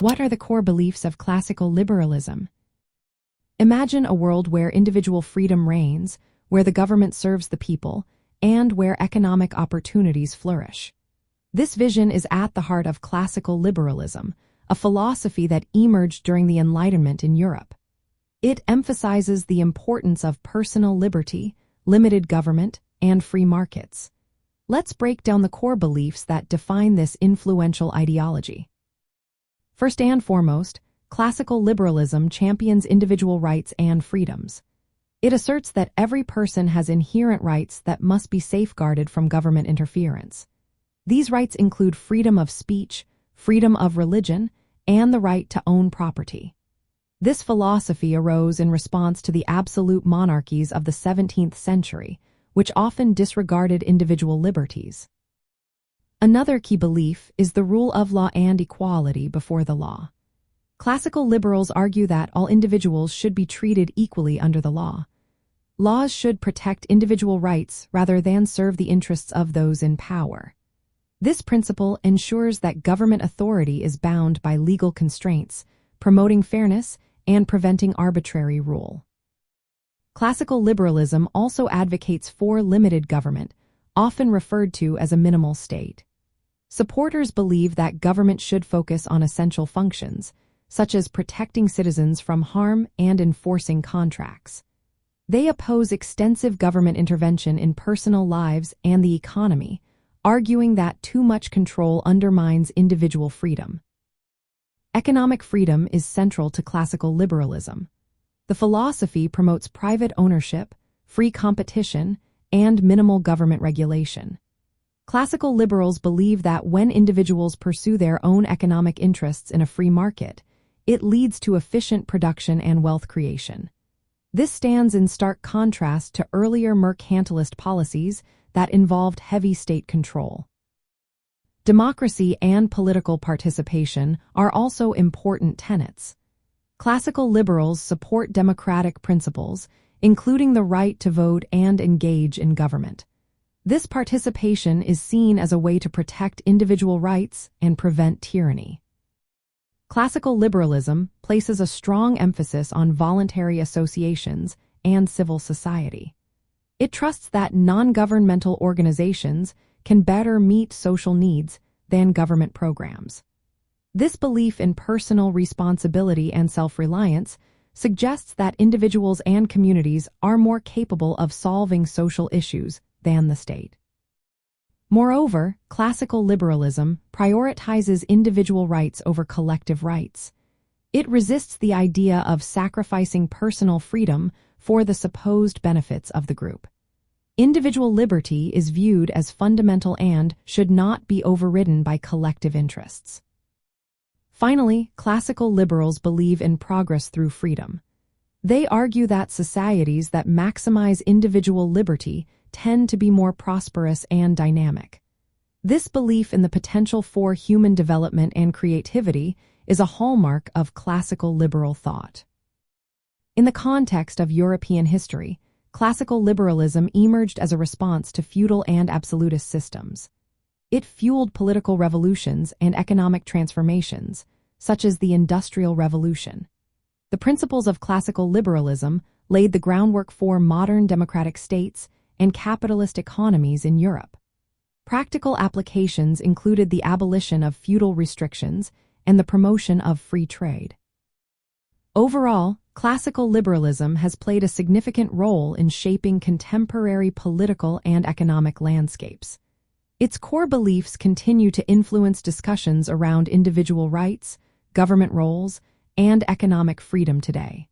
What are the core beliefs of classical liberalism? Imagine a world where individual freedom reigns, where the government serves the people, and where economic opportunities flourish. This vision is at the heart of classical liberalism, a philosophy that emerged during the Enlightenment in Europe. It emphasizes the importance of personal liberty, limited government, and free markets. Let's break down the core beliefs that define this influential ideology. First and foremost, classical liberalism champions individual rights and freedoms. It asserts that every person has inherent rights that must be safeguarded from government interference. These rights include freedom of speech, freedom of religion, and the right to own property. This philosophy arose in response to the absolute monarchies of the 17th century, which often disregarded individual liberties. Another key belief is the rule of law and equality before the law. Classical liberals argue that all individuals should be treated equally under the law. Laws should protect individual rights rather than serve the interests of those in power. This principle ensures that government authority is bound by legal constraints, promoting fairness and preventing arbitrary rule. Classical liberalism also advocates for limited government, often referred to as a minimal state. Supporters believe that government should focus on essential functions, such as protecting citizens from harm and enforcing contracts. They oppose extensive government intervention in personal lives and the economy, arguing that too much control undermines individual freedom. Economic freedom is central to classical liberalism. The philosophy promotes private ownership, free competition, and minimal government regulation. Classical liberals believe that when individuals pursue their own economic interests in a free market, it leads to efficient production and wealth creation. This stands in stark contrast to earlier mercantilist policies that involved heavy state control. Democracy and political participation are also important tenets. Classical liberals support democratic principles, including the right to vote and engage in government. This participation is seen as a way to protect individual rights and prevent tyranny. Classical liberalism places a strong emphasis on voluntary associations and civil society. It trusts that non-governmental organizations can better meet social needs than government programs. This belief in personal responsibility and self-reliance suggests that individuals and communities are more capable of solving social issues than the state. Moreover, classical liberalism prioritizes individual rights over collective rights. It resists the idea of sacrificing personal freedom for the supposed benefits of the group. Individual liberty is viewed as fundamental and should not be overridden by collective interests. Finally, classical liberals believe in progress through freedom. They argue that societies that maximize individual liberty tend to be more prosperous and dynamic. This belief in the potential for human development and creativity is a hallmark of classical liberal thought. In the context of European history, classical liberalism emerged as a response to feudal and absolutist systems. It fueled political revolutions and economic transformations, such as the Industrial Revolution. The principles of classical liberalism laid the groundwork for modern democratic states and capitalist economies in Europe. Practical applications included the abolition of feudal restrictions and the promotion of free trade. Overall, classical liberalism has played a significant role in shaping contemporary political and economic landscapes. Its core beliefs continue to influence discussions around individual rights, government roles, and economic freedom today.